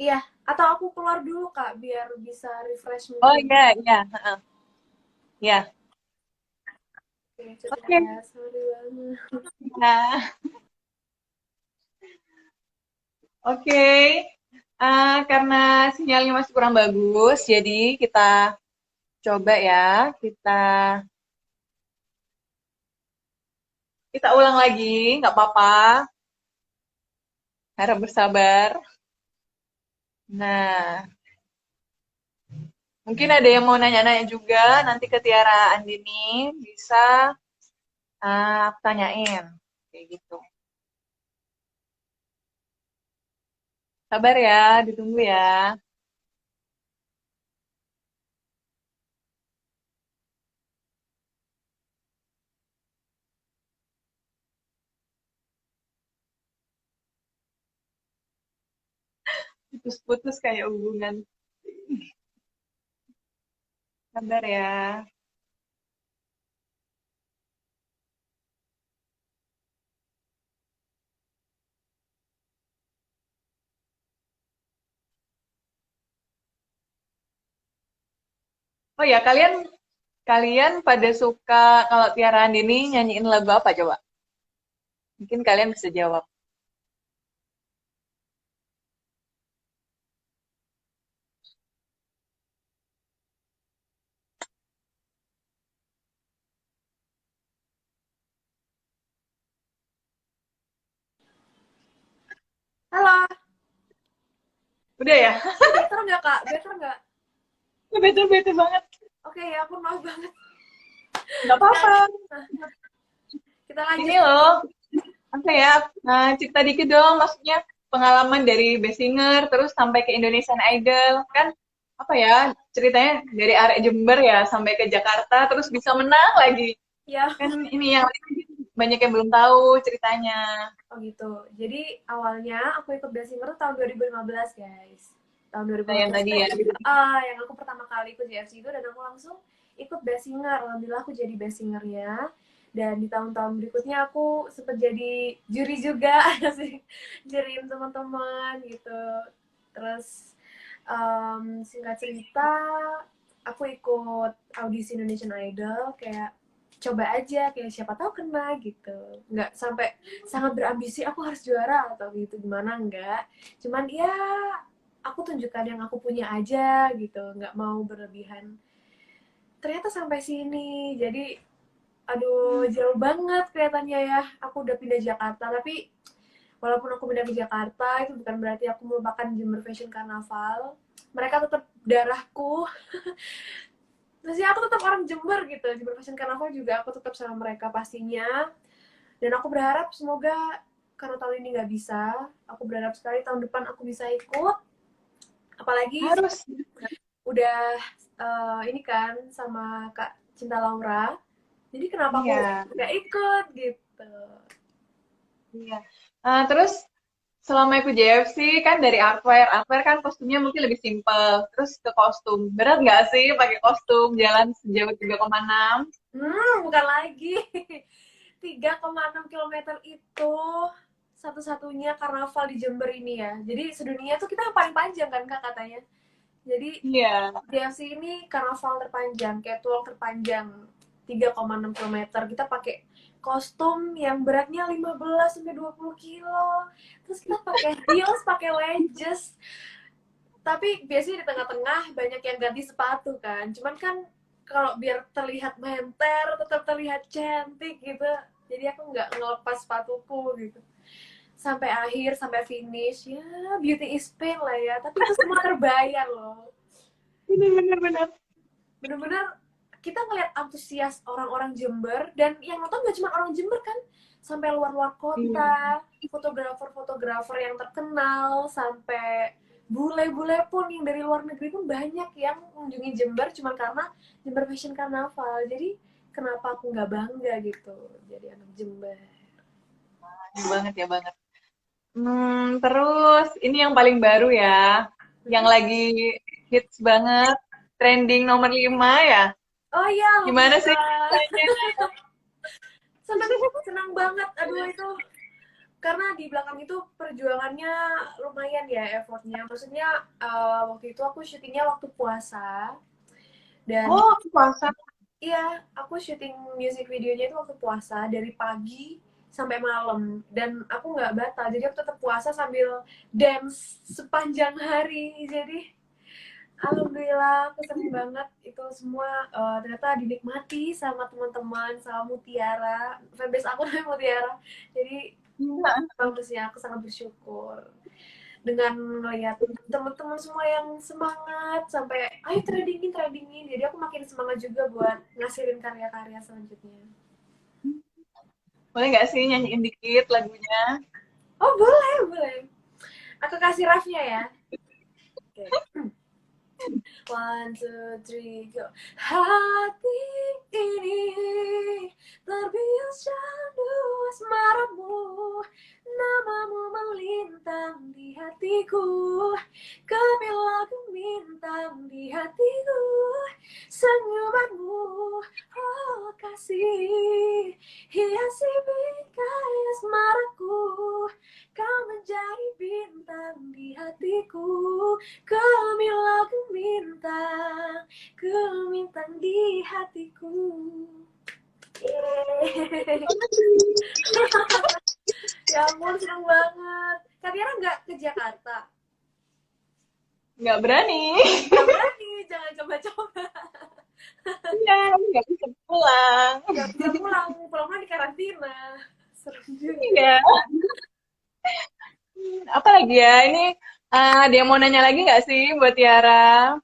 Iya, atau aku keluar dulu Kak, biar bisa refresh Oh mungkin. iya, iya. Heeh. Iya. Oke, coba Oke. ya, sorry banget. Nah, oke. Karena sinyalnya masih kurang bagus, jadi kita coba ya. Kita kita ulang lagi, nggak apa-apa. Harap bersabar. Nah, mungkin ada yang mau nanya-nanya juga. Nanti ke Tiara Andini bisa aku tanyain. Kayak gitu. Sabar ya, ditunggu ya. Putus-putus kayak hubungan. Sabar ya. Oh ya, kalian kalian pada suka kalau Tiara Andini nyanyiin lagu apa coba? Mungkin kalian bisa jawab. Halo, Udah ya? ini better nggak Kak? Better nggak? Betul-betul banget. Oke ya, aku maaf banget. Nggak Nah, apa-apa. nah, kita lanjut Ini nih. loh, apa ya? Nah, cerita dikit dong, maksudnya pengalaman dari Best Singer terus sampai ke Indonesian Idol kan apa ya ceritanya dari arek Jember ya sampai ke Jakarta terus bisa menang lagi Ya, kan ini yang lain banyak yang belum tahu ceritanya. oh gitu. Jadi awalnya aku ikut Best Singer tahun 2015 guys. Tahun Nah, yang 2015 tadi tuh ya. yang aku pertama kali ikut JFC itu dan aku langsung ikut Best Singer. Alhamdulillah aku jadi Best Singer-nya. Dan di tahun-tahun berikutnya aku sempat jadi juri juga sih, juriin teman-teman gitu. Terus singkat cerita aku ikut audisi Indonesian Idol kayak coba aja kayak siapa tahu kena gitu, nggak sampai sangat berambisi aku harus juara atau gitu gimana, enggak, cuman ya aku tunjukkan yang aku punya aja gitu, nggak mau berlebihan. Ternyata sampai sini jadi aduh jauh banget kelihatannya ya, aku udah pindah Jakarta, tapi walaupun aku pindah ke Jakarta itu bukan berarti aku melupakan Jember Fashion Carnaval, mereka tetap darahku. Maksudnya aku tetap orang Jember gitu, Jember Fashion Carnaval juga aku tetap sama mereka pastinya. Dan aku berharap semoga karena tahun ini nggak bisa, aku berharap sekali tahun depan aku bisa ikut. Apalagi Harus. udah ini kan sama Kak Cinta Laura. Jadi kenapa aku Iya, nggak ikut gitu? iya. Terus selama ikut JFC kan dari artwear kan kostumnya mungkin lebih simpel. Terus ke kostum, berat nggak sih pakai kostum jalan sejauh 3,6? Bukan lagi. 3,6 kilometer itu satu-satunya karnaval di Jember ini ya. Jadi sedunia tuh kita yang paling panjang kan Kak katanya. Jadi Iya, DFC ini karnaval terpanjang, catwalk terpanjang 3,6 kilometer. Kita pakai kostum yang beratnya 15 sampai 20 kilo. Terus kita pakai heels, pakai wedges. Tapi biasanya di tengah-tengah banyak yang ganti sepatu kan. Cuman kan kalau biar terlihat menter, tetap terlihat cantik gitu. Jadi aku nggak ngelepas sepatuku gitu. Sampai akhir, sampai finish. Ya, beauty is pain lah ya. Tapi itu semua terbayar loh. benar-benar benar. Bener-bener kita ngeliat antusias orang-orang Jember, dan yang nonton gak cuma orang Jember kan, sampai luar-luar Iya. kota, fotografer-fotografer yang terkenal, sampai bule-bule pun yang dari luar negeri pun banyak yang mengunjungi Jember cuma karena Jember Fashion Carnaval. Jadi kenapa aku nggak bangga gitu jadi anak Jember. Ya banget ya banget. Terus ini yang paling baru ya, yang lagi hits banget, trending nomor 5 ya. Oh iya, Gimana sih alhamdulillah. ceritanya? Senang senang banget, aduh itu karena di belakang itu perjuangannya lumayan ya effortnya. Maksudnya waktu itu aku syutingnya waktu puasa dan Oh, puasa. iya, aku syuting music videonya itu waktu puasa dari pagi sampai malam dan aku nggak batal. Jadi aku tetap puasa sambil dance sepanjang hari. Jadi alhamdulillah aku seneng banget itu semua ternyata dinikmati sama teman-teman, sama Mutiara. Fanbase aku namanya Mutiara. Jadi Iya. bagusnya aku sangat bersyukur dengan melihat teman-teman semua yang semangat sampai ayo tradingin jadi aku makin semangat juga buat ngasilin karya-karya selanjutnya. Boleh nggak sih nyanyiin dikit lagunya? Oh boleh boleh, aku kasih rafnya ya. Oke. One, two, three, go. Hati ini terbius candu asmaramu, namamu melintang di hatiku, gemilang bintang di hatiku, senyumanmu, oh kasih, hiasi bingkai asmaraku, kau menjadi bintang di hatiku, gemilang bintang, gemintang di hatiku. Yeay. Ya ampun, seneng banget. Kak Tiara nggak ke Jakarta? Nggak berani. Nggak berani, jangan coba-coba. Iya, nggak bisa pulang. Nggak bisa pulang, pulang di karantina. Serem juga. Iya. Apa lagi ya? Ini ada yang mau nanya lagi nggak sih buat Tiara?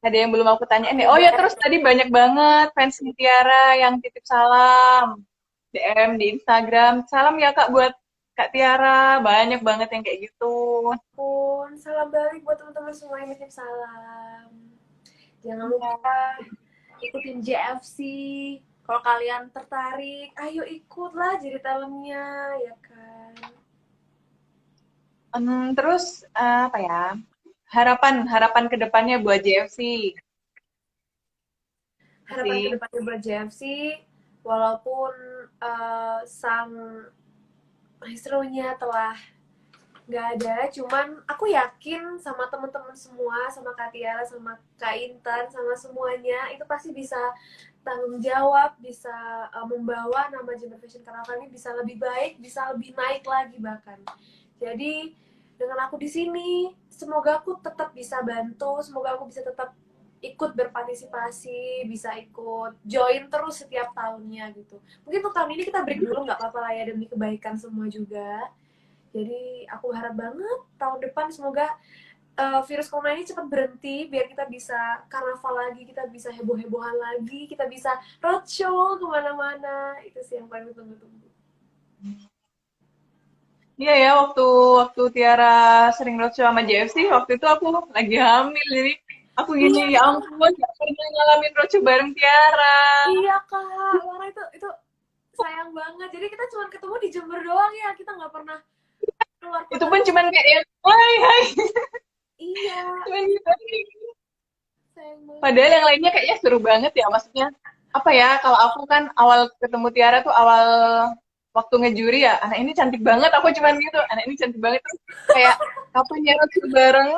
Ada yang belum aku tanyain nih. Oh ya, terus tadi banyak banget fans Tiara yang titip salam. DM di Instagram. Salam ya Kak buat Kak Tiara. Banyak banget yang kayak gitu. Pun salam balik buat teman-teman semua yang nitip salam. Jangan lupa ikutin JFC. Kalau kalian tertarik, ayo ikutlah jadi talentnya, ya kan? Terus apa ya? Harapan ke depannya buat JFC Harapan ke sih. depannya buat JFC, walaupun sang maestronya telah nggak ada, cuman aku yakin sama teman-teman semua, sama Kak Tiara, sama Kak Intan, sama semuanya itu pasti bisa tanggung jawab, bisa membawa nama Jember Fashion Carnival ini bisa lebih baik, bisa lebih naik lagi bahkan. Jadi dengan aku di sini, semoga aku tetap bisa bantu, semoga aku bisa tetap ikut berpartisipasi, bisa ikut join terus setiap tahunnya gitu. Mungkin untuk tahun ini kita break dulu nggak apa-apa lah ya demi kebaikan semua juga. Jadi aku harap banget tahun depan semoga virus corona ini cepat berhenti biar kita bisa karnaval lagi, kita bisa heboh-hebohan lagi, kita bisa roadshow kemana-mana. Itu sih yang paling ditunggu-tunggu. Iya ya, waktu waktu Tiara sering roadshow sama JFC, waktu itu aku lagi hamil, jadi aku gini, Iya ya betul. ampun, gak pernah ngalamin roadshow bareng Tiara. Iya kak, Laura itu sayang banget. Jadi kita cuma ketemu di Jember doang ya, kita nggak pernah keluar Itu kota pun tuh. cuman kayak yang, hai, hai, Iya, cuman gitu aja. sayang banget. Padahal yang lainnya kayaknya seru banget ya, maksudnya, apa ya, kalau aku kan awal ketemu Tiara tuh awal waktu ngejuri ya, anak ini cantik banget, aku cuman gitu, anak ini cantik banget, terus kayak, kapan ya roadshow bareng?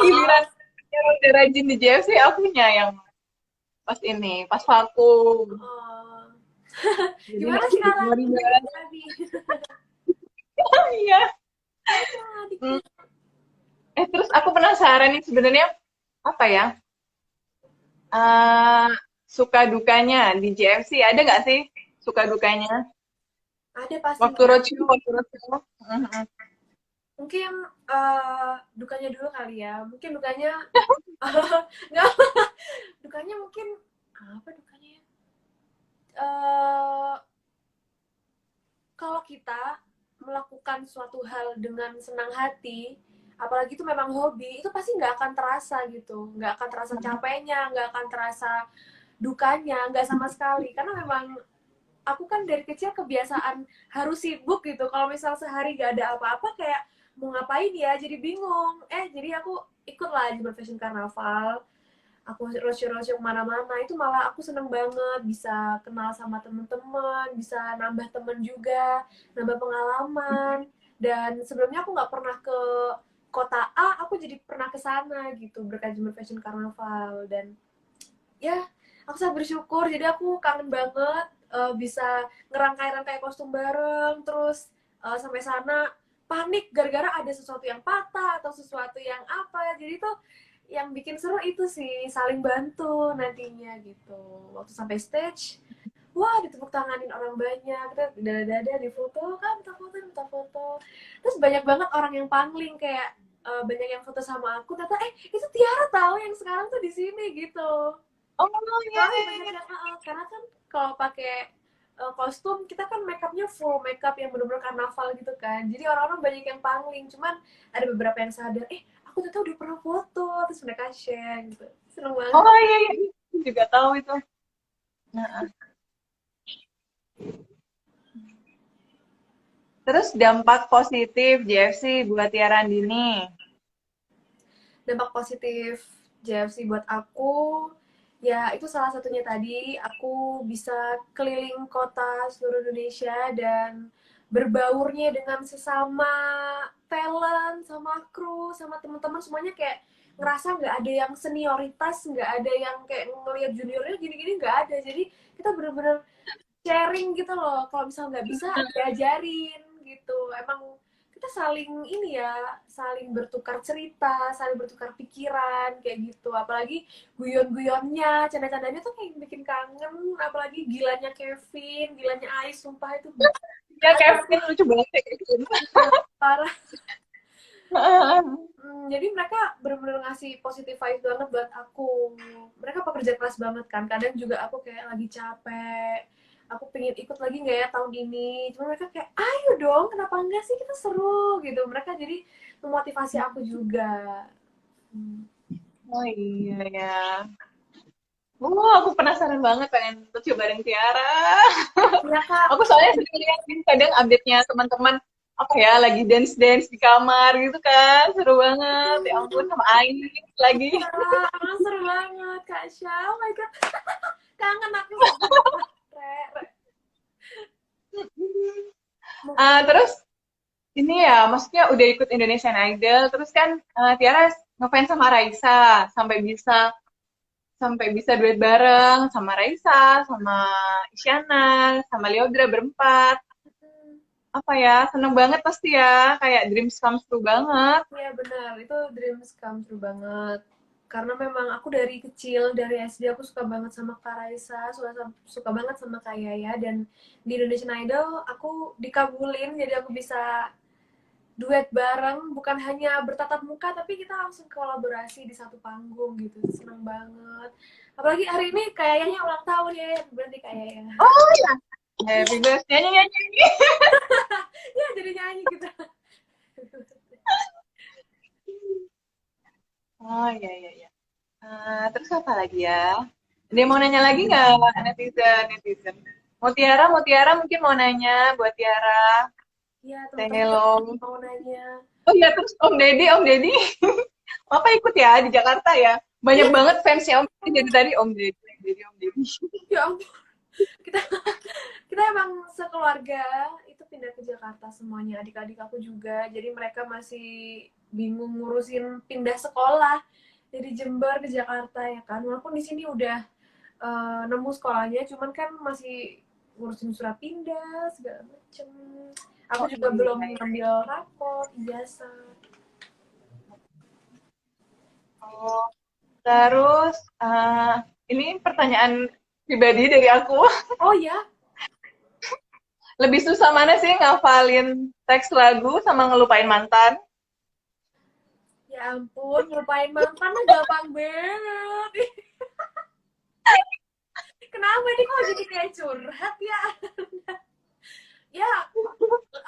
Giliran Oh, Tiara udah rajin di JFC, akunya yang pas ini, pas vakum. oh. Jadi Gimana nanti sekarang sorry udah banget. tadi? Iya. Mana Hmm. adikku? Terus aku penasaran nih sebenarnya apa ya? eh Suka dukanya di JFC ada nggak sih suka dukanya? Ada Waktu pastinya. roadshow, waktu roadshow. Mhm. Mungkin dukanya dulu kali ya. Mungkin dukanya nggak, dukanya mungkin apa dukanya ya? Eh, Kalau kita melakukan suatu hal dengan senang hati, apalagi itu memang hobi, itu pasti nggak akan terasa gitu, nggak akan terasa capeknya, nggak akan terasa dukanya, nggak sama sekali. Karena memang aku kan dari kecil kebiasaan harus sibuk gitu. Kalau misal sehari gak ada apa-apa kayak mau ngapain ya, jadi bingung. Jadi aku ikut lah Jember Fashion Carnival. aku roadshow kemana-mana, itu malah aku seneng banget bisa kenal sama temen-temen, bisa nambah temen juga, nambah pengalaman. Dan sebelumnya aku nggak pernah ke kota A, aku jadi pernah ke sana gitu berkat Jember Fashion Carnival. Dan ya aku sangat bersyukur, jadi aku kangen banget bisa ngerangkai-rangkai kostum bareng, terus sampai sana panik gara-gara ada sesuatu yang patah atau sesuatu yang apa, jadi tuh yang bikin seru itu sih saling bantu nantinya gitu. Waktu sampai stage, wah ditepuk tanganin orang banyak, kita dada-dada di foto kan, minta foto, terus banyak banget orang yang pangling kayak banyak yang foto sama aku, ternyata itu Tiara tahu yang sekarang tuh di sini gitu. Oh iya, Soalnya iya, banyak iya. yang karena kan kalau pakai kostum kita kan makeupnya full makeup yang benar-benar karnaval gitu kan, jadi orang-orang banyak yang pangling, cuman ada beberapa yang sadar aku ternyata udah pernah foto, terus mereka share gitu, seneng banget. Oh iya, iya, iya. Aku juga tahu itu. Nah, terus dampak positif JFC buat Tiara Andini. Dampak positif JFC buat aku ya itu salah satunya tadi, aku bisa keliling kota seluruh Indonesia dan berbaurnya dengan sesama talent, sama kru, sama teman-teman semuanya, kayak ngerasa nggak ada yang senioritas, nggak ada yang kayak ngelihat juniornya gini-gini, nggak ada. Jadi kita bener-bener sharing gitu loh, kalau misalnya nggak bisa diajarin gitu. Emang kita saling ini ya, saling bertukar cerita, saling bertukar pikiran kayak gitu. Apalagi guyon-guyonnya, canda-candanya tuh kayak bikin kangen. Apalagi gilanya Kevin, gilanya Ais, sumpah itu Ya Kevin lucu banget ya Kevin. parah. Jadi mereka bener-bener ngasih positive vibes banget buat aku. Mereka pekerja keras banget kan. Kadang juga aku kayak lagi capek, aku pengen ikut lagi nggak ya tahun ini. Cuma mereka kayak, ayo dong, kenapa enggak sih, kita seru gitu. Mereka jadi memotivasi aku juga. Hmm. Oh iya ya. Aku penasaran banget pengen lucu bareng Tiara. Ya kak, Aku soalnya sering liatin kadang update-nya teman-teman apa ya lagi dance-dance di kamar gitu kan. Seru banget. Ya ampun sama Ais lagi. ya, seru banget Kak Syah. Oh my god, kangen aku sama Re. Terus ini ya, maksudnya udah ikut Indonesian Idol, terus kan Tiara ngefans sama Raisa sampai bisa duet bareng sama Raisa, sama Isyana, sama Leodra berempat. Apa ya, seneng banget pasti ya, kayak dreams come true banget. Iya benar, itu dreams come true banget. Karena memang aku dari kecil, dari SD aku suka banget sama Kak Raisa, suka banget sama Kak Yaya, dan di Indonesian Idol aku dikabulin, jadi aku bisa duet bareng, bukan hanya bertatap muka, tapi kita langsung kolaborasi di satu panggung gitu, seneng banget. Apalagi hari ini Kak Yayanya ulang tahun ya, berarti Kak Yaya. Oh ya, happy birthday, nyanyi-nyanyi. Ya jadi nyanyi kita. Oh iya, iya, iya. Terus apa lagi ya? Dia mau nanya lagi nggak, netizen? Mau Tiara mungkin mau nanya buat Tiara. Ya Say teman-teman hello. mau nanya. Oh iya, terus Om Deddy, Papa ikut ya di Jakarta ya? Banyak Iya, banget fansnya Om Deddy dari tadi, Om Deddy. ya ampun. Kita kita emang sekeluarga itu pindah ke Jakarta semuanya, adik-adik aku juga, jadi mereka masih bingung ngurusin pindah sekolah dari Jember ke Jakarta ya kan, walaupun di sini udah nemu sekolahnya, cuman kan masih ngurusin surat pindah segala macem. Aku Oh juga iya, belum iya. ngambil rapot ijazah. Oh, terus ini pertanyaan pribadi dari aku. Oh ya, Lebih susah mana sih ngafalin teks lagu sama ngelupain mantan? ya ampun, ngelupain mantan mah gampang banget. Kenapa nih kok jadi kayak curhat ya? Ya,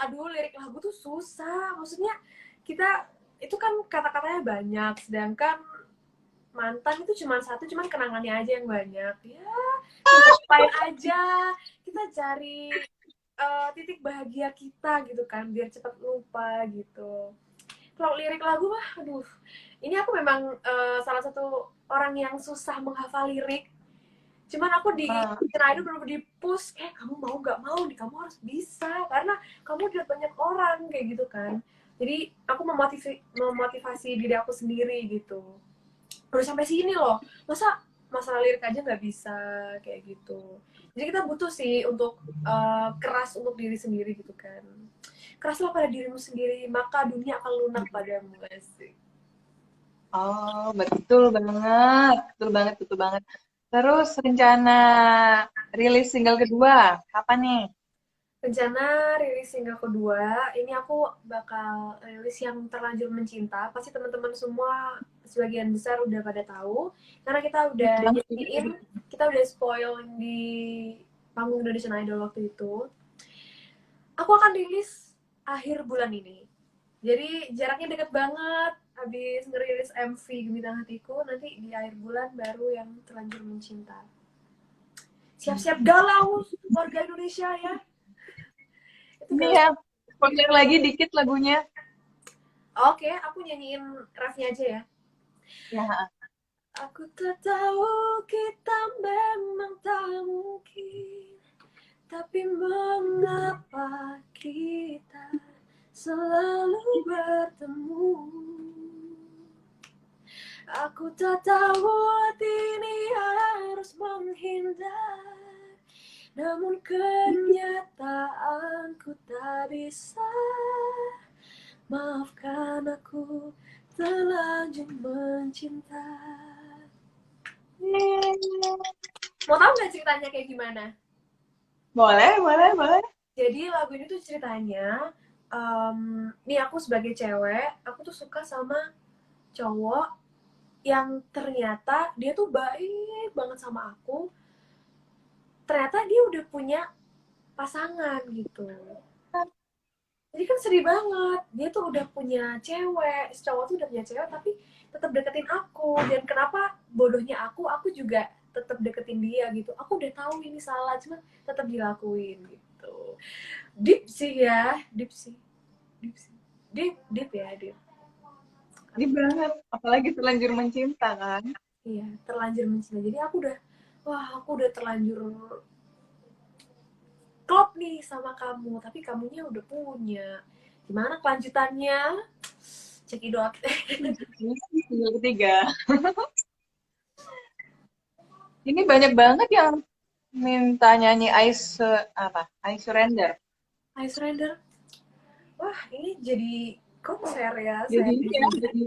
aduh, lirik lagu tuh susah, maksudnya kita itu kan kata-katanya banyak, sedangkan mantan itu cuma satu, cuman kenangannya aja yang banyak ya. Kita lupain aja, kita cari titik bahagia kita gitu kan, biar cepat lupa gitu. Kalau lirik lagu mah, aduh, ini aku memang salah satu orang yang susah menghafal lirik. Cuman aku di Ah, Idol belum di push, kamu mau nggak mau nih, kamu harus bisa karena kamu udah banyak orang kayak gitu kan. Jadi aku memotivasi diri aku sendiri gitu. Udah sampai sini loh, masa masalah lirik aja nggak bisa kayak gitu. Jadi kita butuh sih untuk keras untuk diri sendiri gitu kan. Keraslah pada dirimu sendiri, maka dunia akan lunak padamu, asik. oh, betul banget, betul banget, betul banget. Terus rencana rilis single kedua, kapan nih? Rencana rilis single kedua, ini aku bakal rilis yang Terlanjur Mencinta. Pasti teman-teman semua sebagian besar udah pada tahu, karena kita udah Bang, nyanyiin, kita udah spoil di panggung Indonesian Idol waktu itu. Aku akan rilis akhir bulan ini. Jadi jaraknya deket banget. Habis ngerilis MV Gemilang Hatiku, nanti di akhir bulan baru yang Terlanjur Mencinta. Siap-siap galau warga Indonesia ya. Itu ini galau. ya, spoiler lagi dikit lagunya. Oke, aku nyanyiin refnya aja ya. Ya, Aku tak tahu kita memang tak mungkin, tapi mengapa kita selalu bertemu. Aku tak tahu hati ini harus menghindar, namun kenyataanku tak bisa. Maafkan aku terlanjur mencinta. Mau tahu nggak ceritanya kayak gimana? boleh, boleh, boleh. Jadi lagu ini tuh ceritanya, nih aku sebagai cewek, aku tuh suka sama cowok yang ternyata dia tuh baik banget sama aku. Ternyata dia udah punya pasangan gitu. Jadi kan sedih banget. Dia tuh udah punya cewek, si cowok tuh udah punya cewek tapi tetap deketin aku. Dan kenapa bodohnya aku juga tetap deketin dia gitu. Aku udah tahu ini salah, cuma tetap dilakuin gitu. Deep sih ya, deep sih, deep sih, deep, deep ya, deep. Ini banget, apalagi terlanjur mencinta kan. Iya, terlanjur mencinta. Jadi aku udah, wah aku udah terlanjur klop nih sama kamu, tapi kamunya udah punya. Gimana kelanjutannya? Cekidot. Ini single ketiga. Ini banyak banget yang minta nyanyi I Surrender. I Surrender. Wah, ini jadi konser ya saya. Jadi ya, jadi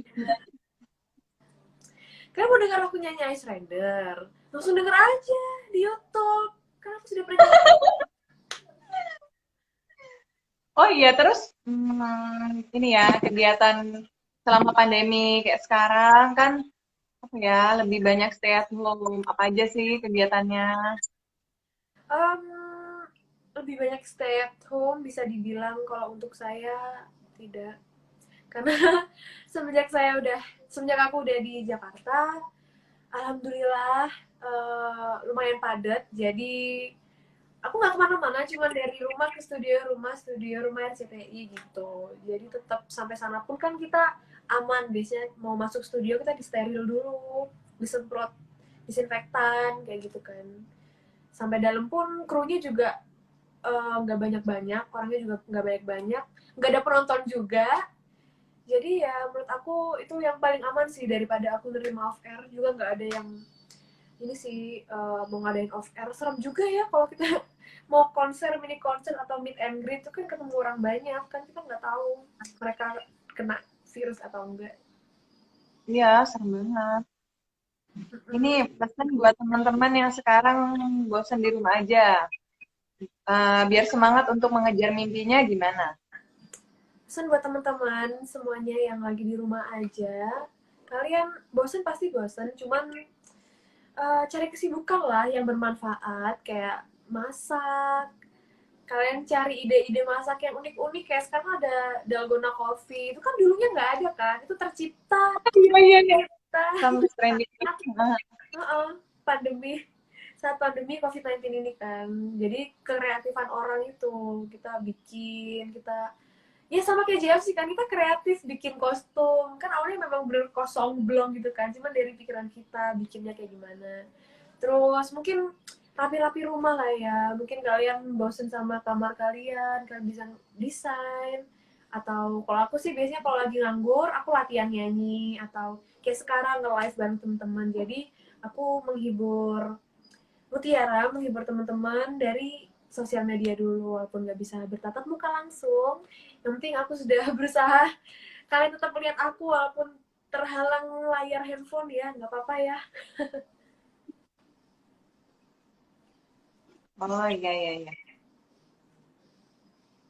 Kalian mau dengar aku nyanyi I Surrender? Langsung denger aja di YouTube. Kan aku sudah pernah nyanyi. oh iya, terus ini ya kegiatan selama pandemi kayak sekarang kan apa ya lebih banyak stay at home. Apa aja sih kegiatannya? Um, Lebih banyak stay at home bisa dibilang, kalau untuk saya tidak. Karena semenjak aku udah di Jakarta, alhamdulillah lumayan padat. Jadi aku nggak kemana-mana, cuma dari rumah ke studio rumah RCTI gitu. Jadi tetap sampai sana pun kan kita aman. Biasanya mau masuk studio kita disteril dulu, disemprot disinfektan kayak gitu kan. Sampai dalam pun krunya juga nggak banyak-banyak, orangnya juga nggak banyak-banyak, nggak ada penonton juga. Jadi ya menurut aku itu yang paling aman sih, daripada aku nerima off air juga. Nggak ada yang ini sih, mau ngadain off air serem juga ya kalau kita mau konser, mini konser atau meet and greet itu kan ketemu orang banyak kan, kita nggak tahu mereka kena virus atau enggak. Iya, serem banget. Ini pesan buat teman-teman yang sekarang bosan di rumah aja. Biar semangat untuk mengejar mimpinya gimana? Pesan buat teman-teman semuanya yang lagi di rumah aja, kalian bosen pasti bosen, cuman cari kesibukan lah yang bermanfaat, kayak masak. Kalian cari ide-ide masak yang unik-unik, kayak sekarang ada dalgona coffee, itu kan dulunya nggak ada kan, itu tercipta Iya, iya, iya. kita Sampai trending. Nah, pandemi, saat pandemi COVID-19 ini kan. Jadi kreatifan orang itu kita bikin, kita Ya sama kayak JFC kan, kita kreatif bikin kostum. Kan awalnya memang bener kosong belum gitu kan, cuman dari pikiran kita bikinnya kayak gimana. Terus mungkin rapi-rapi rumah lah ya. Mungkin kalian bosen sama kamar kalian, kalian bisa desain. Atau kalau aku sih biasanya kalau lagi nganggur, aku latihan nyanyi. Atau kayak sekarang nge-live bareng teman-teman. Jadi aku menghibur Mutiara, menghibur teman-teman dari sosial media dulu. Walaupun nggak bisa bertatap muka langsung. Yang penting aku sudah berusaha kalian tetap melihat aku walaupun terhalang layar handphone ya. Nggak apa-apa ya. Oh iya iya iya.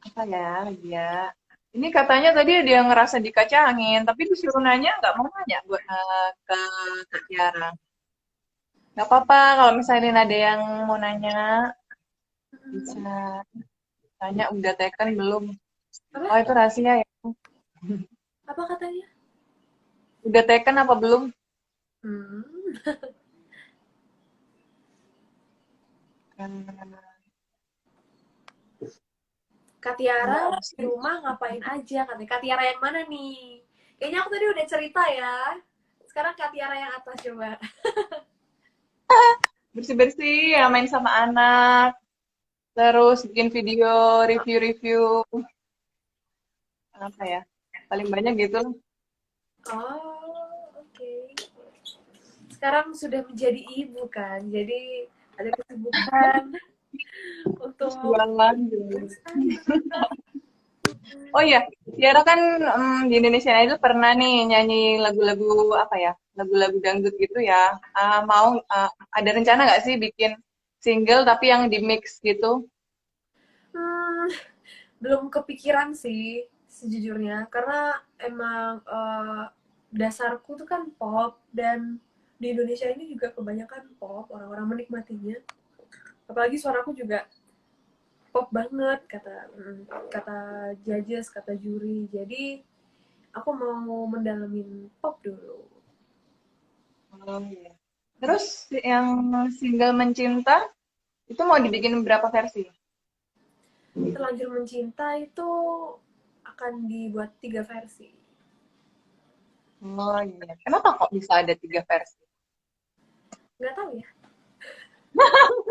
Apa ya dia? Ini katanya tadi dia ngerasa dikacangin, tapi disuruh nanya nggak mau nanya buat ke Kak Tiara. Nggak apa-apa kalau misalnya ada yang mau nanya bisa tanya udah taken belum? Apa? Oh itu rahasia ya. Apa katanya? Udah taken apa belum? Hmm. Hmm, Kak Tiara enggak di sih. rumah ngapain aja katanya. Kak Tiara yang mana nih? Kayaknya aku tadi udah cerita ya. Sekarang Kak Tiara yang atas coba. Bersih-bersih, ya main sama anak, terus bikin video review-review apa ya? Paling banyak gitu. Oh, oke. Sekarang sudah menjadi ibu kan, jadi ada kesibukan untuk Jualan gitu. Oh iya, Tiara kan di Indonesia Idol pernah nih nyanyi lagu-lagu apa ya? Lagu-lagu dangdut gitu ya. Mau ada rencana nggak sih bikin single tapi yang di mix gitu? hmm, belum kepikiran sih sejujurnya karena emang dasarku tuh kan pop dan di Indonesia ini juga kebanyakan pop orang-orang menikmatinya apalagi suaraku juga pop banget kata judges kata juri jadi aku mau mendalamin pop dulu. Oh, iya. Terus yang single Mencinta itu mau dibikin berapa versi? Terlanjur mencinta itu akan dibuat 3 versi. Oh iya. Kenapa kok bisa ada 3 versi? Nggak tahu ya,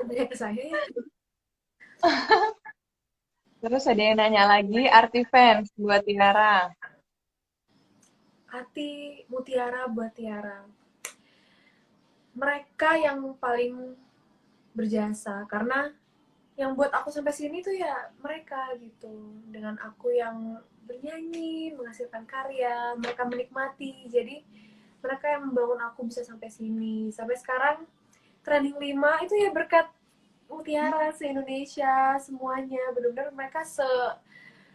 tanya ke saya ya. Terus ada yang nanya lagi, arti fans buat Tiara. Hati mutiara buat Tiara, mereka yang paling berjasa karena yang buat aku sampai sini tuh ya mereka gitu dengan aku yang bernyanyi menghasilkan karya mereka menikmati jadi mereka yang membangun aku bisa sampai sini sampai sekarang trending 5 itu ya berkat Mutiara se Indonesia semuanya benar-benar mereka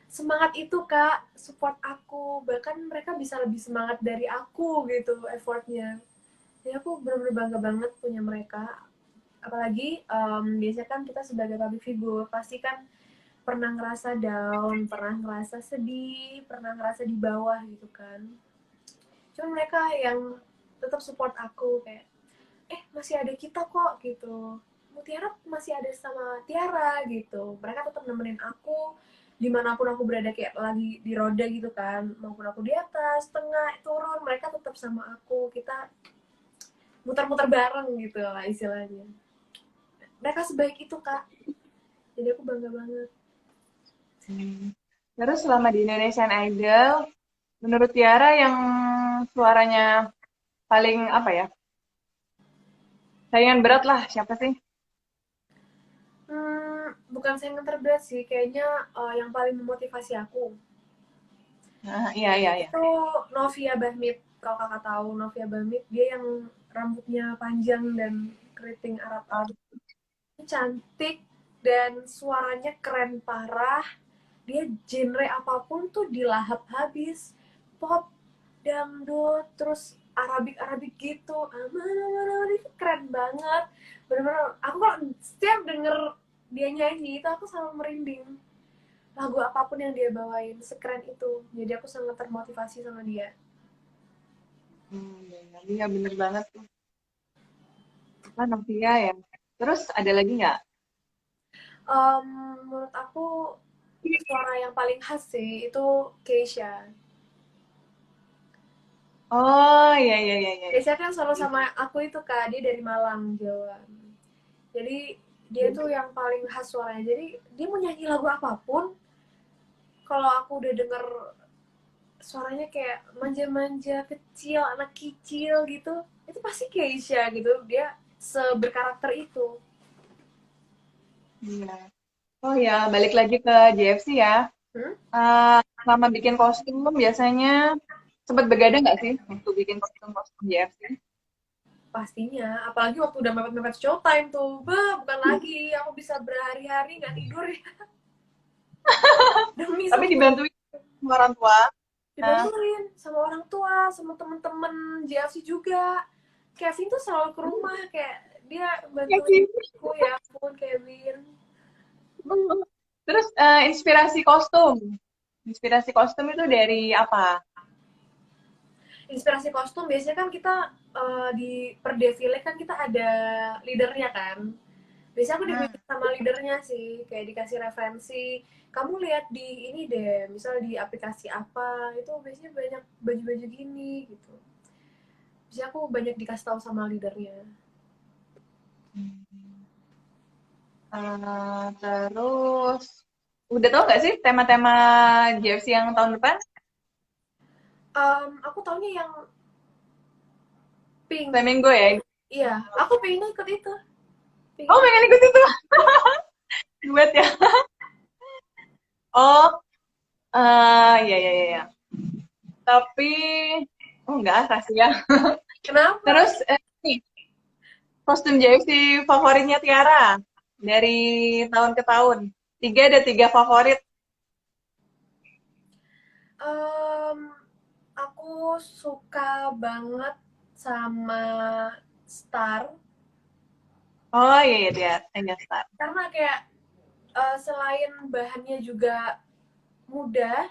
semangat itu kak support aku bahkan mereka bisa lebih semangat dari aku gitu effortnya jadi aku benar-benar bangga banget punya mereka apalagi biasanya kan kita sebagai public figure pasti kan pernah ngerasa down, pernah ngerasa sedih, pernah ngerasa di bawah gitu kan. Cuma mereka yang tetap support aku kayak, masih ada kita kok gitu. Mutiara masih ada sama Tiara gitu. Mereka tetap nemenin aku dimanapun aku berada kayak lagi di roda gitu kan maupun aku di atas tengah turun mereka tetap sama aku kita muter-muter bareng gitu lah istilahnya mereka sebaik itu kak jadi aku bangga banget. Hmm. Terus selama di Indonesian Idol, menurut Tiara yang suaranya paling apa ya? Saingan berat lah, siapa sih? Bukan saingan terberat sih kayaknya yang paling memotivasi aku Nah, iya, iya, iya. itu Novia Bahmit kalau kakak tahu Novia Bahmit dia yang rambutnya panjang dan keriting Arab-Arab cantik dan suaranya keren parah dia genre apapun tuh dilahap habis pop dangdut terus Arabik Arabik gitu aman aman aman itu keren banget bener-bener aku kalau setiap denger dia nyanyi itu aku selalu merinding lagu apapun yang dia bawain sekeren itu jadi aku sangat termotivasi sama dia. Iya, iya, bener banget tuh. Apa Novia ya? Terus ada lagi nggak? Em, menurut aku suara yang paling khas sih itu Keisha. Oh, iya, iya, iya, iya. Keisha kan selalu sama aku itu Kak, dia dari Malang, Jawa. Jadi dia tuh yang paling khas suaranya. Jadi dia mau nyanyi lagu apapun, kalau aku udah denger suaranya kayak manja-manja kecil, anak kecil gitu, itu pasti Keisha gitu. Dia seberkarakter itu. Iya. Oh ya, balik lagi ke JFC ya. Hmm? Selama bikin kostum biasanya sempat begadang nggak sih waktu bikin kostum-kostum JFC? Pastinya, apalagi waktu udah mepet-mepet showtime tuh, bukan lagi, aku bisa berhari-hari nggak tidur ya, demi Tapi satu. dibantuin sama orang tua. Nah, Dibantuin sama orang tua, sama temen-temen JFC juga. Kevin tuh selalu ke rumah, kayak dia ya bantuin sih. aku, ya ampun Kevin. Terus inspirasi kostum. Inspirasi kostum itu dari apa? Inspirasi kostum biasanya kan kita di per defile kan kita ada leadernya kan. Biasanya aku Hmm. dibimbing sama leadernya sih, kayak dikasih referensi. Kamu lihat di ini deh, misal di aplikasi apa, itu biasanya banyak baju-baju gini gitu. Biasanya aku banyak dikasih tahu sama leadernya. Terus udah tau nggak sih tema-tema JFC yang tahun depan? Aku taunya yang pink. Flamingo ya. Iya, aku pengen ikut itu. Oh, Pengen. pengen ikut itu. Duet ya. Oh, iya, iya, iya, iya. Tapi, oh enggak, kasih ya. Kenapa? Terus, nih, kostum JFC favoritnya Tiara. Dari tahun ke tahun. Ada tiga favorit. Em, aku suka banget sama Star Oh iya, iya, dia. Enya Star. karena kayak selain bahannya juga mudah,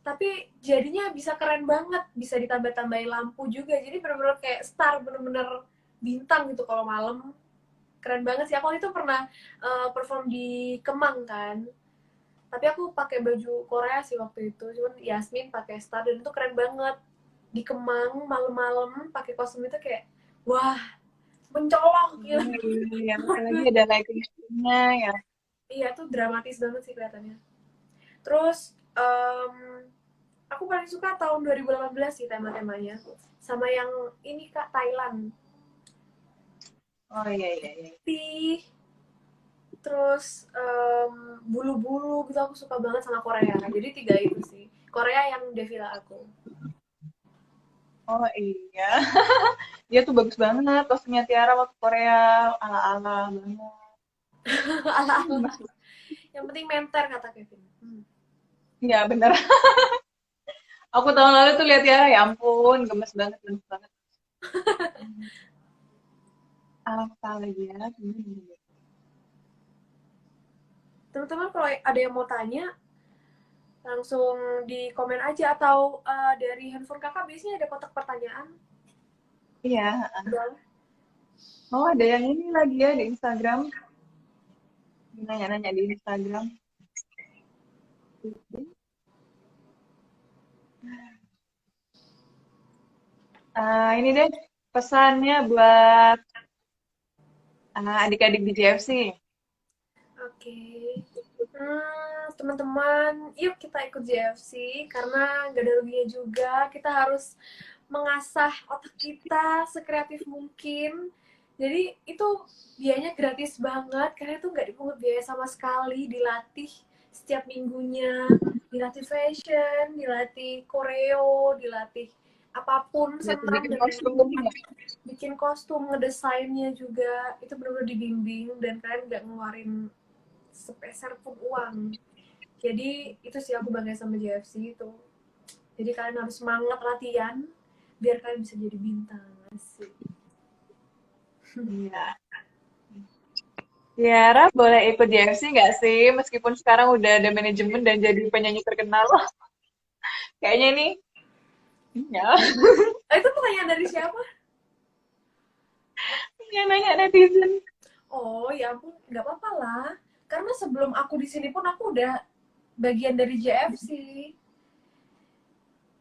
tapi jadinya bisa keren banget, bisa ditambah-tambahin lampu juga. Jadi bener-bener kayak Star, bener-bener bintang gitu kalau malam. Keren banget sih. Aku itu pernah perform di Kemang kan. Tapi aku pakai baju Korea sih waktu itu. Cuman Yasmin pakai Star dan itu keren banget. Di Kemang malam-malam pakai kostum itu kayak wah, mencolok gitu. Iya, apalagi ada lighting-nya ya. Iya, tuh dramatis banget sih kelihatannya. Terus aku paling suka tahun 2018 sih tema-temanya. Sama yang ini Kak, Thailand. Oh iya, iya, iya. Putih, terus bulu-bulu gitu aku suka banget sama Korea. Jadi tiga itu sih. Korea yang defila aku. Oh iya. Dia tuh bagus banget kostumnya Tiara waktu Korea. Ala-ala banget. Ala-ala. Yang penting menter kata Kevin. Iya, bener. Aku tahun lalu tuh lihat Tiara, ya ampun, gemes banget, gemes banget. Apa lagi ya? Teman-teman kalau ada yang mau tanya, langsung di komen aja atau dari handphone kakak biasanya ada kotak pertanyaan. Iya. Udah. Oh, ada yang ini lagi ya di Instagram. Nanya-nanya di Instagram. Ini deh pesannya buat adik-adik di JFC. Oke. Teman-teman, yuk kita ikut JFC karena gak ada ruginya juga. Kita harus mengasah otak kita sekreatif mungkin. Jadi itu biayanya gratis banget karena itu nggak dipungut biaya sama sekali. Dilatih setiap minggunya, dilatih fashion, dilatih koreo, dilatih apapun Lihat senam bikin dari kostum ya. bikin kostum, ngedesainnya juga itu benar-benar dibimbing dan kalian nggak ngeluarin sepeser pun uang. Jadi itu sih aku bangga sama JFC itu. Jadi kalian harus semangat latihan biar kalian bisa jadi bintang. Asik. Iya. Tiara boleh ikut JFC nggak sih? Meskipun sekarang udah ada manajemen dan jadi penyanyi terkenal. Kayaknya ini, ya, Itu pertanyaan dari siapa? yang nanya netizen. Oh ya ampun, nggak apa-apa lah. Karena sebelum aku di sini pun aku udah bagian dari JFC.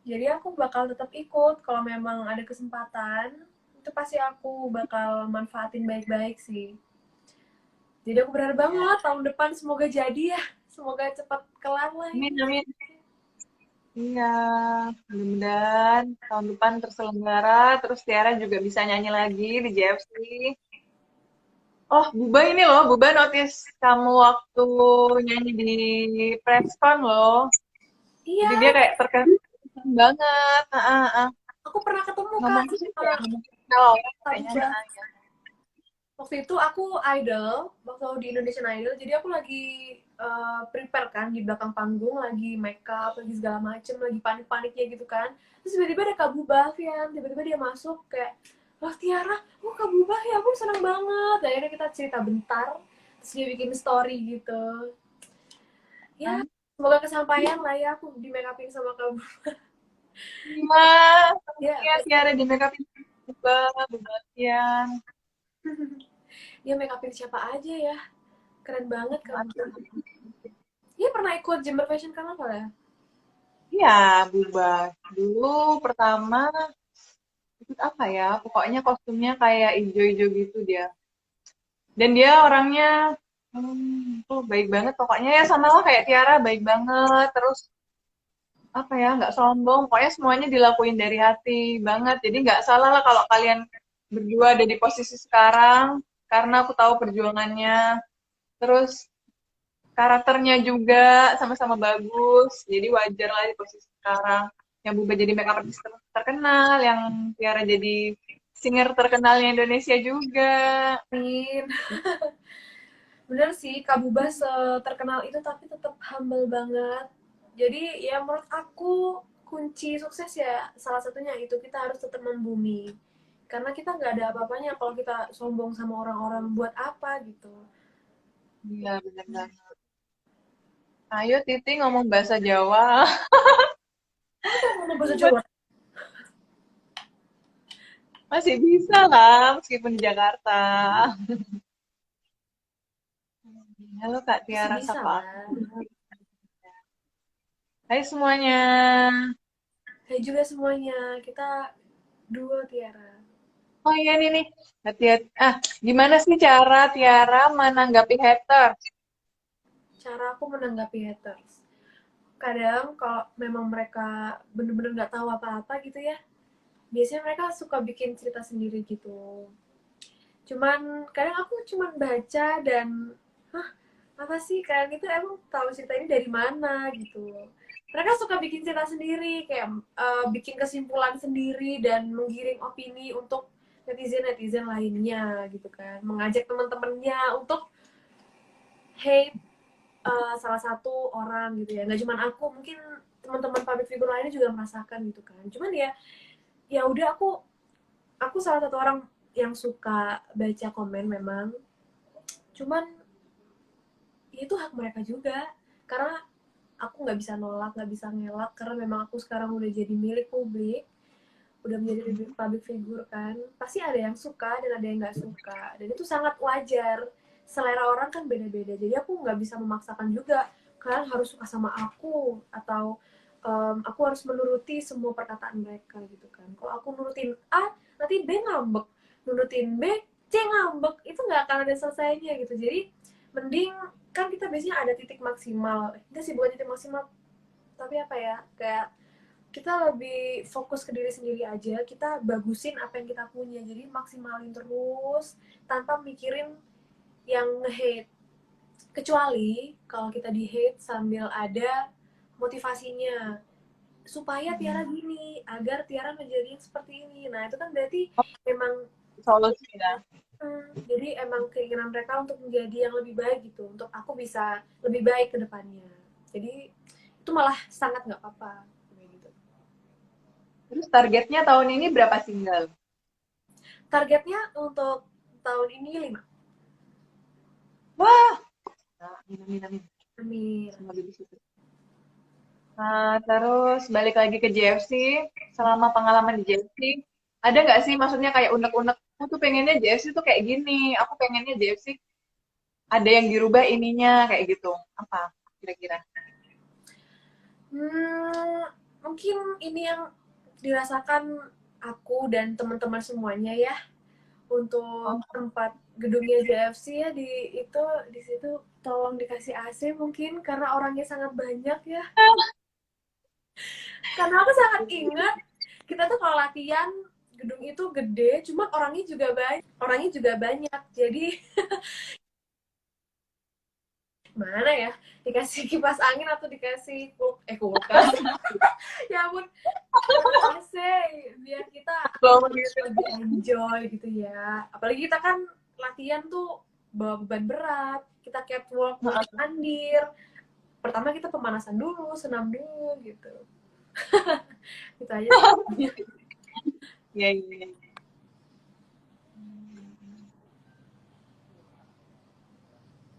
Jadi aku bakal tetap ikut kalau memang ada kesempatan. Itu pasti aku bakal manfaatin baik-baik sih. Jadi aku berharap Iya. banget tahun depan semoga jadi ya. Semoga cepat kelar lah Amin, ini. amin. Iya, mudah-mudahan tahun depan terselenggara, terus Tiara juga bisa nyanyi lagi di JFC. Oh, Buba ini loh, Buba notice kamu waktu nyanyi di Preston loh. Iya, Jadi dia kayak terkesan banget. aku pernah ketemu Kak Ngomong sih sama kayak ngomong kenal orang Kak kayaknya. Buba. Waktu itu aku idol, waktu di Indonesian Idol, jadi aku lagi prepare kan di belakang panggung, lagi make up, lagi segala macem, lagi panik-paniknya gitu kan. Terus tiba-tiba ada Kak Bubah, Vian, tiba-tiba dia masuk kayak, loh Tiara, oh Kak Bubah ya, aku seneng banget. Dan akhirnya kita cerita bentar, terus dia bikin story gitu. Ya, semoga kesampaian lah ya, aku di make upin sama Kak Bubah. Iya, Ya, iya Tiara di make upin Buba, Buba Tian. dia make upin siapa aja ya, keren banget Kak Bubah. Dia pernah ikut Jember Fashion Carnival ya? Iya, Buba. Dulu pertama ikut apa ya? Pokoknya kostumnya kayak ijo-ijo gitu dia. Dan dia orangnya tuh baik banget. Pokoknya ya sama lah kayak Tiara, baik banget. Terus apa ya, nggak sombong. Pokoknya semuanya dilakuin dari hati banget. Jadi nggak salah lah kalau kalian berdua ada di posisi sekarang. Karena aku tahu perjuangannya. Terus karakternya juga sama-sama bagus. Jadi wajar lah di posisi sekarang. Yang Buba jadi makeup artist terkenal, yang Tiara jadi singer terkenalnya Indonesia juga. Amin. Bener sih, Kak Bubas terkenal itu tapi tetap humble banget. Jadi ya menurut aku kunci sukses ya salah satunya itu kita harus tetap membumi. Karena kita nggak ada apa-apanya kalau kita sombong sama orang-orang buat apa gitu. Iya, benar banget. Ayo Titi ngomong bahasa Jawa. Kamu tuh ngomong bahasa Jawa? Masih bisa lah, meskipun di Jakarta. Halo Kak Masih Tiara bisa sapa lah. aku. Hai semuanya. Hai juga semuanya, kita duo Tiara. Oh iya nih. Hati-hati. Gimana sih cara Tiara menanggapi hater? Cara aku menanggapi haters. Kadang kalau memang mereka bener-bener nggak tahu apa-apa gitu ya, biasanya mereka suka bikin cerita sendiri gitu. Cuman kadang aku cuman baca dan hah, apa sih kalian itu emang tahu cerita ini dari mana gitu. Mereka suka bikin cerita sendiri kayak bikin kesimpulan sendiri dan menggiring opini untuk netizen-netizen lainnya gitu kan, mengajak teman-temannya untuk hate salah satu orang gitu ya, nggak cuma aku, mungkin teman-teman public figure lainnya juga merasakan gitu kan. Cuman ya ya udah, aku salah satu orang yang suka baca komen memang, cuman ya itu hak mereka juga, karena aku nggak bisa nolak, nggak bisa ngelak, karena memang aku sekarang udah jadi milik publik, udah menjadi public figure kan, pasti ada yang suka dan ada yang nggak suka, dan itu sangat wajar. Selera orang kan beda-beda, jadi aku nggak bisa memaksakan juga kalian harus suka sama aku, atau aku harus menuruti semua perkataan mereka gitu kan. Kalau aku nurutin A, nanti B ngambek, nurutin B, C ngambek, itu nggak akan ada selesainya gitu. Jadi mending, kan kita biasanya ada titik maksimal, kita sih bukan titik maksimal, tapi apa ya, kayak kita lebih fokus ke diri sendiri aja, kita bagusin apa yang kita punya, jadi maksimalin terus tanpa mikirin yang nge-hate. Kecuali kalau kita di-hate sambil ada motivasinya, supaya Tiara gini, agar Tiara menjadi seperti ini. Nah, itu kan berarti memang Solusi ya. jadi emang keinginan mereka untuk menjadi yang lebih baik gitu, untuk aku bisa lebih baik ke depannya. Jadi itu malah sangat nggak apa-apa gitu. Terus targetnya tahun ini berapa single? Targetnya untuk tahun ini 5. Wah, amin, amin, amin. Amin. Semoga bisa. Nah, terus balik lagi ke JFC. Selama pengalaman di JFC, ada nggak sih maksudnya kayak unek-unek, aku tuh pengennya JFC tuh kayak gini, aku pengennya JFC ada yang dirubah ininya, kayak gitu. Apa kira-kira? Hmm, mungkin ini yang dirasakan aku dan teman-teman semuanya ya, untuk Oh, tempat gedungnya JFC ya, di situ tolong dikasih AC mungkin karena orangnya sangat banyak ya. Karena aku sangat ingat kita tuh kalau latihan gedung itu gede, cuma orangnya juga banyak. Jadi mana ya, dikasih kipas angin atau dikasih kulkas. Ya ampun, AC biar kita belum gitu. lebih enjoy gitu ya. Apalagi kita kan latihan tuh bawa beban berat, kita catwalk mondar mandir. Pertama kita pemanasan dulu, senam dulu gitu. Gitu aja sih. Iya, iya.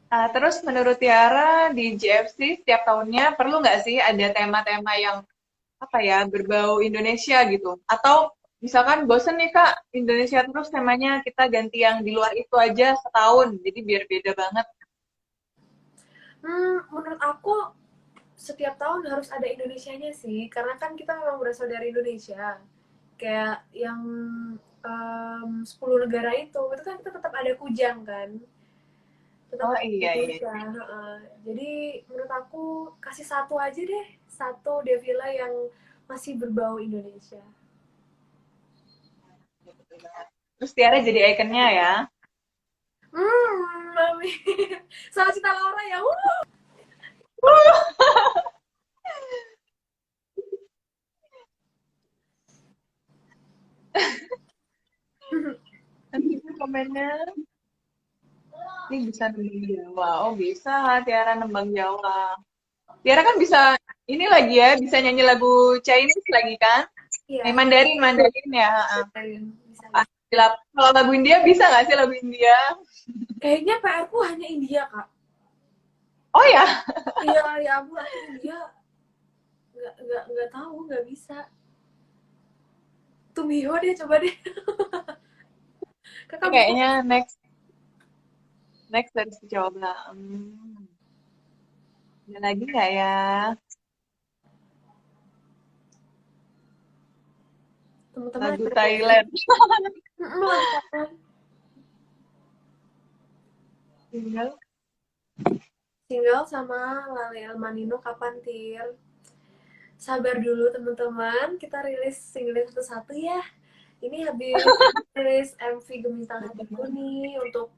Nah, terus menurut Tiara di GFC setiap tahunnya perlu nggak sih ada tema-tema yang apa ya berbau Indonesia gitu? Atau misalkan bosen nih Kak Indonesia terus temanya kita ganti yang di luar itu aja setahun, jadi biar beda banget. Menurut aku setiap tahun harus ada Indonesianya sih, karena kan kita memang berasal dari Indonesia. Kayak yang 10 negara itu kan kita tetap ada kujang kan, tetap Oh ada iya iya. kujang. Jadi menurut aku kasih satu aja deh, satu defile yang masih berbau Indonesia. Terus Tiara jadi ikonnya ya. Mami. Sama Cinta Laura ya. Nanti komennya. Ini bisa nembang Jawa. Oh bisa Tiara nembang Jawa. Tiara kan bisa ini lagi ya, bisa nyanyi lagu Chinese lagi kan? Iya, Mandarin, Mandarin ya. bisa Ah, bisa. kalau lagu India bisa nggak sih lagu India? Kayaknya PR ku hanya India, Kak. Oh ya, Iya, ya ampun, aku India nggak tahu, nggak bisa. Tumiho deh, coba deh. Kakak bisa kayaknya nggak sih? next harus dicoba. Ada lagi nggak ya? Teman-teman Lagu ada nggak sih? Thailand. Lagu apa? Tinggal. Single sama Lale El Manino kapan, Tir? Sabar dulu teman-teman, kita rilis single satu-satu ya. Ini habis rilis MV Gemintang Hatiku nih untuk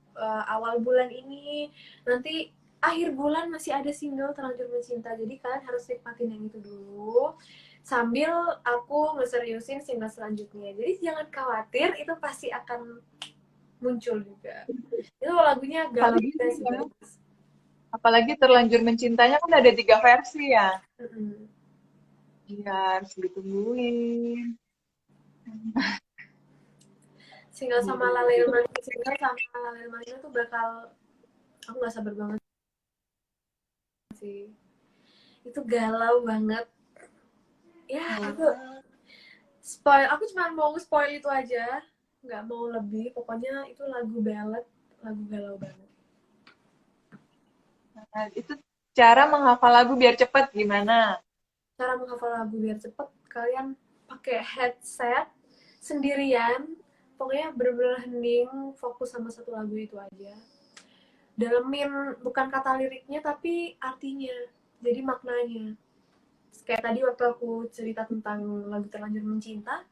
awal bulan ini. Nanti akhir bulan masih ada single Terlanjur Mencinta. Jadi kalian harus nikmatin yang itu dulu. Sambil aku ngeseriusin single selanjutnya. Jadi jangan khawatir, itu pasti akan muncul juga. Itu lagunya Apalagi gak sih ya, guys. apalagi terlanjur mencintanya kan ada 3 versi ya. Mm-mm. Iya, harus ditungguin. Single sama Jadi, Lalel itu Manino, single sama Lalel Manino tuh bakal, aku gak sabar banget sih. Itu galau banget. Ya, aku aku cuma mau spoil itu aja, nggak mau lebih. Pokoknya itu lagu ballad, lagu galau banget. itu cara menghafal lagu biar cepet gimana? Cara menghafal lagu biar cepet, kalian pakai headset sendirian, pokoknya bener-bener hening, fokus sama satu lagu itu aja. Dalemin bukan kata liriknya tapi artinya, jadi maknanya. Kayak tadi waktu aku cerita tentang lagu Terlanjur Mencinta,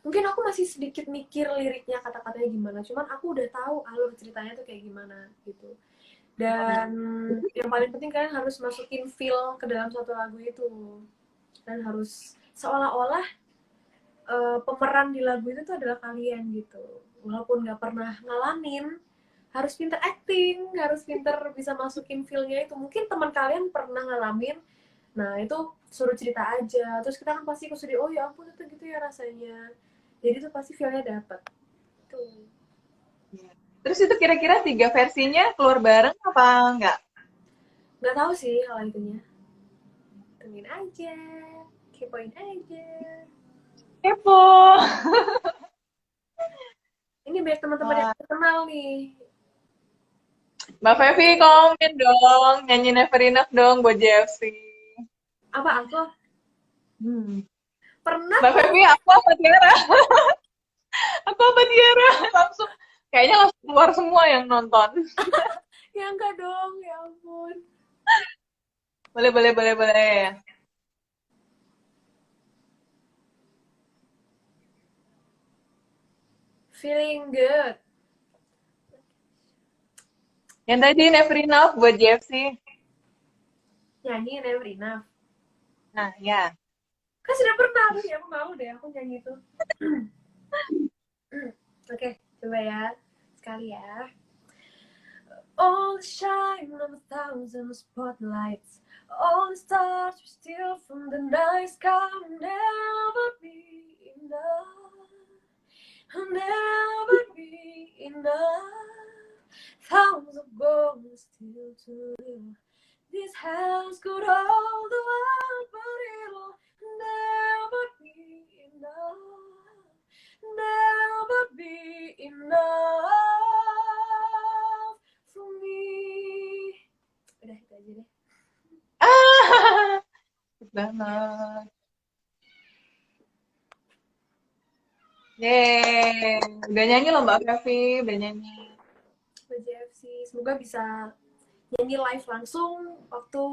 mungkin aku masih sedikit mikir liriknya, kata-katanya gimana, cuman aku udah tahu alur ceritanya tuh kayak gimana gitu. Dan yang paling penting kalian harus masukin feel ke dalam suatu lagu itu, dan harus seolah-olah pemeran di lagu itu tuh adalah kalian gitu, walaupun nggak pernah ngalamin. Harus pinter acting, harus pinter bisa masukin feel-nya itu. Mungkin teman kalian pernah ngalamin, nah itu suruh cerita aja, terus kita kan pasti kesedih, oh ya ampun itu gitu ya rasanya. Jadi tuh pasti feel-nya dapet tuh. Terus itu kira-kira 3 versinya keluar bareng apa enggak? Nggak tahu sih kalau itunya, tungguin aja, kepoin aja. Kepo. Ini biar teman-teman yang Wah, kenal nih. Mbak Fevi komen dong, nyanyi Never Enough dong buat JFC. Apa aku Hmm. pernah Mbak kok? Feby, aku apa Tiara? Aku apa Tiara? Langsung, kayaknya langsung keluar semua yang nonton. Ya enggak dong, ya ampun. Boleh, boleh, boleh, boleh. Feeling good. Yang tadi Never Enough buat JFC. Nyanyi Never Enough. Nah, ya. Kan sudah pernah aku ya, aku malu deh aku nyanyi itu. Oke, coba ya. Sekali ya. All the shine of a thousand spotlights, all the stars we steal from the night sky will never be enough. Will never be enough. Thousands of gold still to do. This house could hold the world, but it'll never be enough. Never be enough for me. Udah itu aja deh. Ah, cepet banget. Yeay. Udah nyanyi loh Mbak Feby, udah nyanyi. JFC, semoga bisa nyanyi live langsung waktu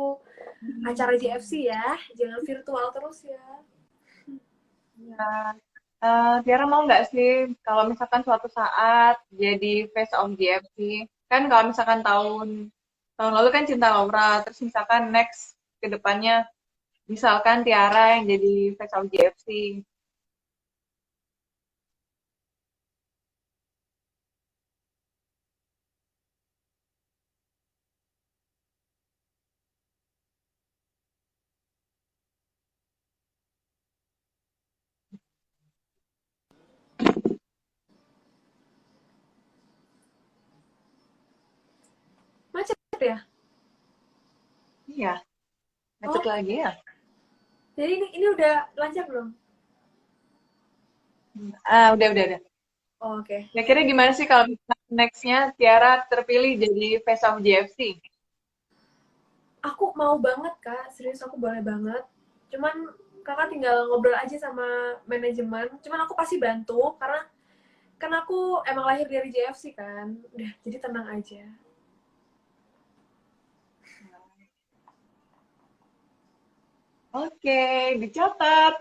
acara JFC ya, jangan virtual terus ya. Ya. Tiara mau nggak sih kalau misalkan suatu saat jadi face of GFC? Kan kalau misalkan tahun tahun lalu kan Cinta Laura, terus misalkan next ke depannya misalkan Tiara yang jadi face of GFC. Macet ya? Iya, macet Oh, lagi ya? jadi ini udah lancar belum? Udah. Oh, oke. Kira-kira gimana sih kalau misalkan next-nya Tiara terpilih jadi face of GFC? Aku mau banget kak, serius aku boleh banget. Cuman kakak tinggal ngobrol aja sama manajemen. Cuman aku pasti bantu karena kan aku emang lahir dari JFC kan. Udah, jadi tenang aja. Oke, dicatat.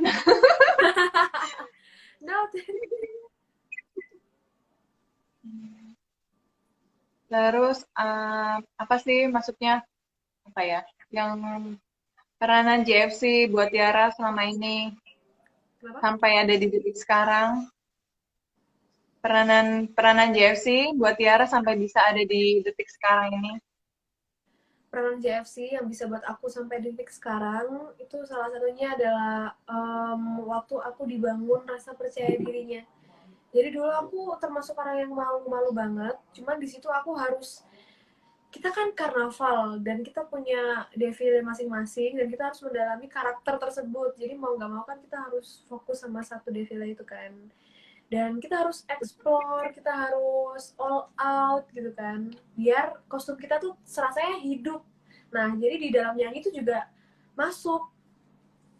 No, Terus apa sih maksudnya apa ya? Yang peranan JFC buat Tiara selama ini kenapa? sampai ada di titik sekarang. Peranan peranan JFC buat Tiara sampai bisa ada di detik sekarang ini. Peranan JFC yang bisa buat aku sampai detik sekarang itu salah satunya adalah waktu aku dibangun rasa percaya dirinya. Jadi dulu aku termasuk orang yang malu-malu banget. Cuman di situ aku harus kita kan karnaval dan kita punya defile masing-masing dan kita harus mendalami karakter tersebut. Jadi mau nggak mau kan kita harus fokus sama satu defile itu kan. Dan kita harus explore, kita harus all out gitu kan. Biar kostum kita tuh serasanya hidup. Nah, jadi di dalam nyanyi itu juga masuk.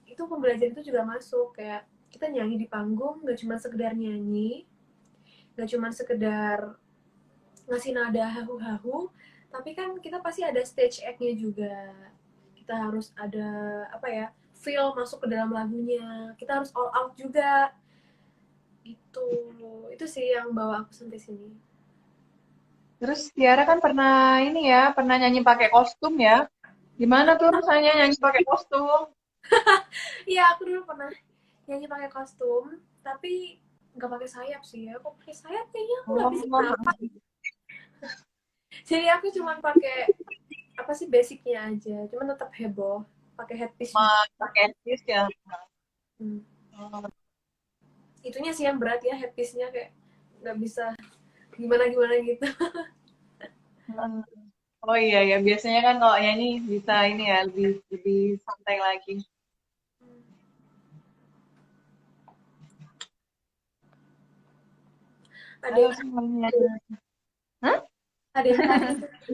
Itu pembelajaran itu juga masuk kayak kita nyanyi di panggung nggak cuma sekedar nyanyi, nggak cuma sekedar ngasih nada hahu-hahu, tapi kan kita pasti ada stage act-nya juga. Kita harus ada apa ya, feel masuk ke dalam lagunya. Kita harus all out juga. Gitu. Itu sih yang bawa aku sampai sini. Terus Tiara kan pernah ini ya, pernah nyanyi pakai kostum ya. Gimana tuh rasanya nyanyi pakai kostum? Iya, aku dulu pernah nyanyi pakai kostum, tapi nggak pakai sayap sih ya. Kok pakai sayap kayaknya aku nggak bisa Oh, kenapa. Jadi aku cuma pakai apa sih basicnya aja. Cuman tetap heboh. Pakai headpiece juga. pakai headpiece ya. Hmm. Oh, Itunya sih yang berat ya headpiece-nya kayak nggak bisa gimana-gimana gitu. hmm. Oh iya ya, biasanya kan kalau nyanyi bisa ini ya lebih lebih santai lagi. Ada Halo yang semuanya. Hah? Ada yang tanya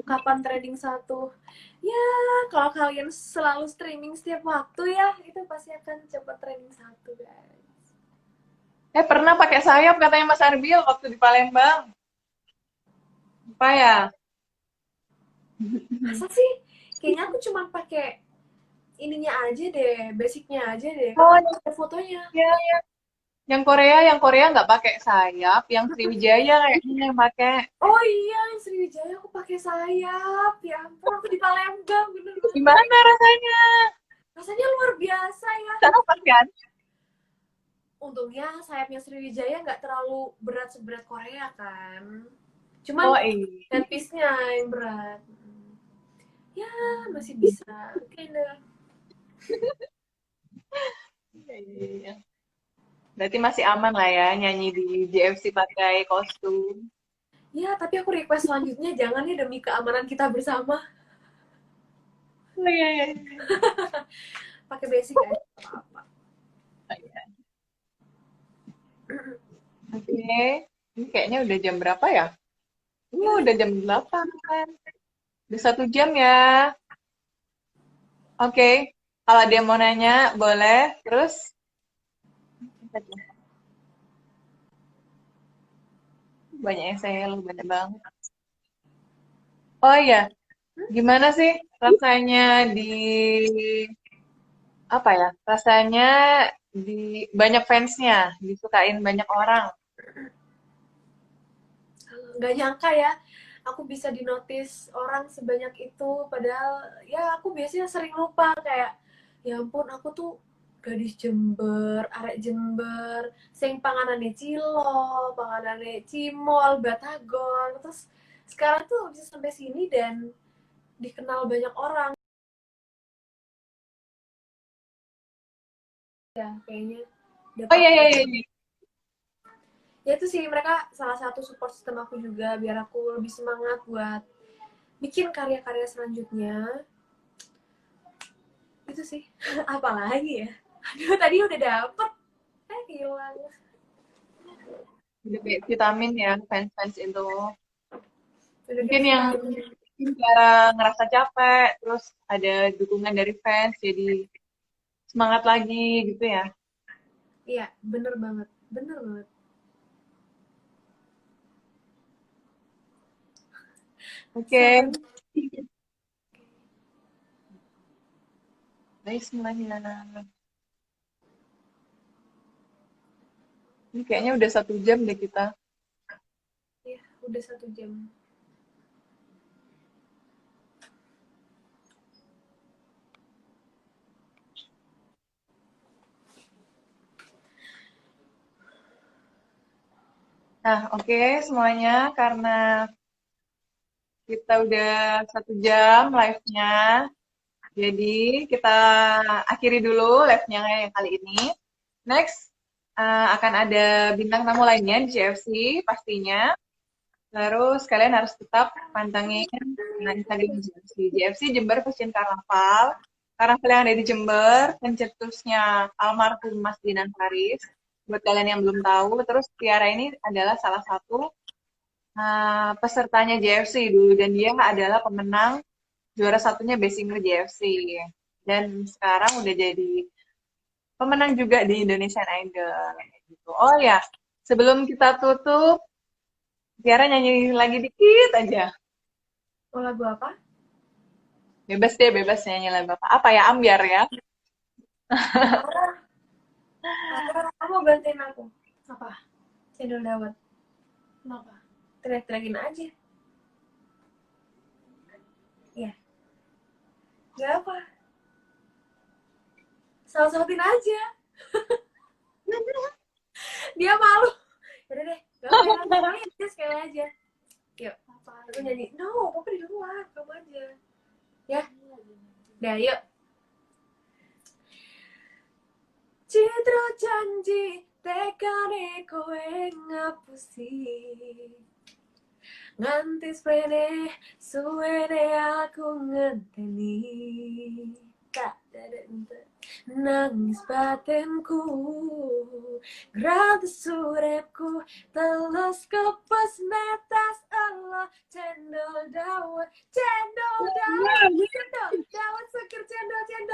kapan trending satu. Ya, kalau kalian selalu streaming setiap waktu ya, itu pasti akan cepat trending satu, guys. Pernah pakai sayap katanya Mas Arbil waktu di Palembang. Apa ya? Masa sih? Kayaknya aku cuma pakai ininya aja deh, basicnya aja deh. Oh, Karena aku ada fotonya. ya, ya. Yang Korea nggak pakai sayap, yang Sriwijaya kayaknya yang pakai. Oh iya, yang Sriwijaya aku pakai sayap. Ya ampun, aku di Palembang, bener banget. Gimana rasanya? Rasanya luar biasa ya. Sarapan kan? Untungnya sayapnya Sriwijaya nggak terlalu berat seberat Korea kan. Cuman Oh iya. handpiece-nya yang berat. Ya, masih bisa. Kayaknya. Iya. Berarti masih aman lah ya nyanyi di JFC pakai kostum. Ya, tapi aku request selanjutnya jangan ya demi keamanan kita bersama. Oh, iya, iya. Pakai basic aja. Apa-apa. Oke. Ini kayaknya udah jam berapa ya? Udah jam 8 kan. Udah 1 jam ya. Oke. Kalau dia mau nanya, boleh. Terus, banyak yang saya lu banyak banget. Oh iya, gimana sih rasanya di apa ya? Rasanya di banyak fansnya, disukain banyak orang. Nggak nyangka ya, aku bisa dinotis orang sebanyak itu. Padahal ya aku biasanya sering lupa kayak, ya ampun aku tuh gadis Jember, arek Jember, sing panganane Cilo, panganane Cimol, Batagor. Terus sekarang tuh bisa sampai sini dan dikenal banyak orang ya kayaknya Oh dapat. iya, iya, iya, iya. Ya itu sih mereka salah satu support system aku juga biar aku lebih semangat buat bikin karya-karya selanjutnya. Itu sih. Apalagi ya, aduh tadi udah dapet hilang. Udah kayak vitamin ya, fans-fans itu. Udah Mungkin kayak yang vitamin. mungkin cara ngerasa capek, terus ada dukungan dari fans, jadi semangat lagi gitu ya. Iya bener banget, bener banget. Oke, Siapa nih? baik semuanya. Ini kayaknya udah 1 jam deh kita. Ya udah 1 jam. Nah, oke semuanya, karena kita udah 1 jam live-nya, jadi kita akhiri dulu live-nya yang kali ini. Next, akan ada bintang tamu lainnya di JFC pastinya. Terus kalian harus tetap pantengin Instagram JFC. JFC Jember Fashion Carnaval. Karnaval yang ada di Jember, pencetusnya almarhum Mas Dinan Faris. Buat kalian yang belum tahu, terus Tiara ini adalah salah satu pesertanya JFC dulu. Dan dia adalah pemenang juara satunya Best Singer JFC. Dan sekarang udah jadi pemenang juga di Indonesian Idol. Gitu. Oh ya, sebelum kita tutup, Tiara nyanyi lagi dikit aja. Mau lagu apa? Bebas deh, bebas nyanyi lagu apa. Apa ya, ambiar ya. Kamu bantuin aku. Apa? Cendol dawet. Kenapa? Teriak-teriakin aja. Ya. Gak apa. Salah-salahin aja. Dia malu. Yaudah deh. Gak apa ya. Sekali aja, sekali aja. Yuk. Aku nyanyi. No, papa di luar. Kamu aja. Ya. Udah, yuk. Citra janji tekane kowe ngapusi nganti sprene suwene aku ngenteni tak ada nangis batinku gratis surepku telos kepes metas lo, cendol dawet, cendol seger, cendol Jawa,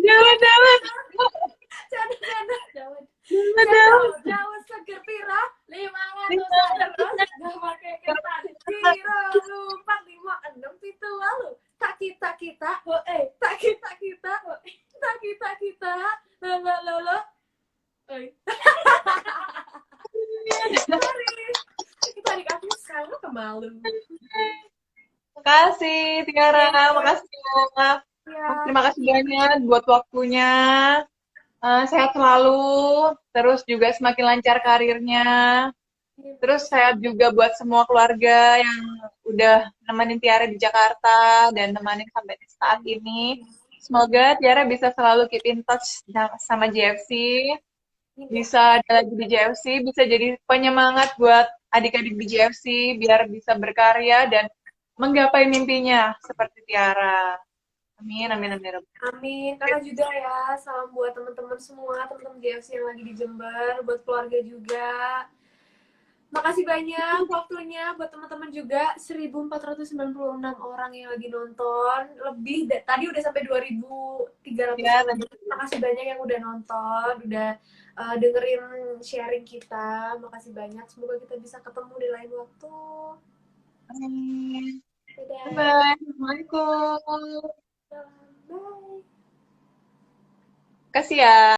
Jawa. dawet, Jawa, cendol Jawa. dawet seger pira 500 terus gak pakai ketan piro lupa 5678 tak kita tak kita tak kita lo sorry kita adik aku sangat pemalu Makasih, Tiara. Makasih ya. ya. Terima kasih banyak buat waktunya. Sehat selalu. Terus juga semakin lancar karirnya. Terus sehat juga buat semua keluarga yang udah nemenin Tiara di Jakarta dan nemenin sampai saat ini. Semoga Tiara bisa selalu keep in touch sama JFC. Bisa ada lagi di JFC, bisa jadi penyemangat buat adik-adik di JFC biar bisa berkarya dan menggapai mimpinya seperti Tiara. Amin, amin, amin. Amin, kakak juga ya. Salam buat teman-teman semua, teman-teman JFC yang lagi di Jember, buat keluarga juga. Makasih banyak waktunya buat teman-teman juga. 1.496 orang yang lagi nonton. Lebih, tadi udah sampai 2.300. Ya, Makasih banyak yang udah nonton, udah dengerin sharing kita. Makasih banyak. Semoga kita bisa ketemu di lain waktu. amin. Dadah. Bye-bye. Assalamualaikum. Bye. Kasih ya.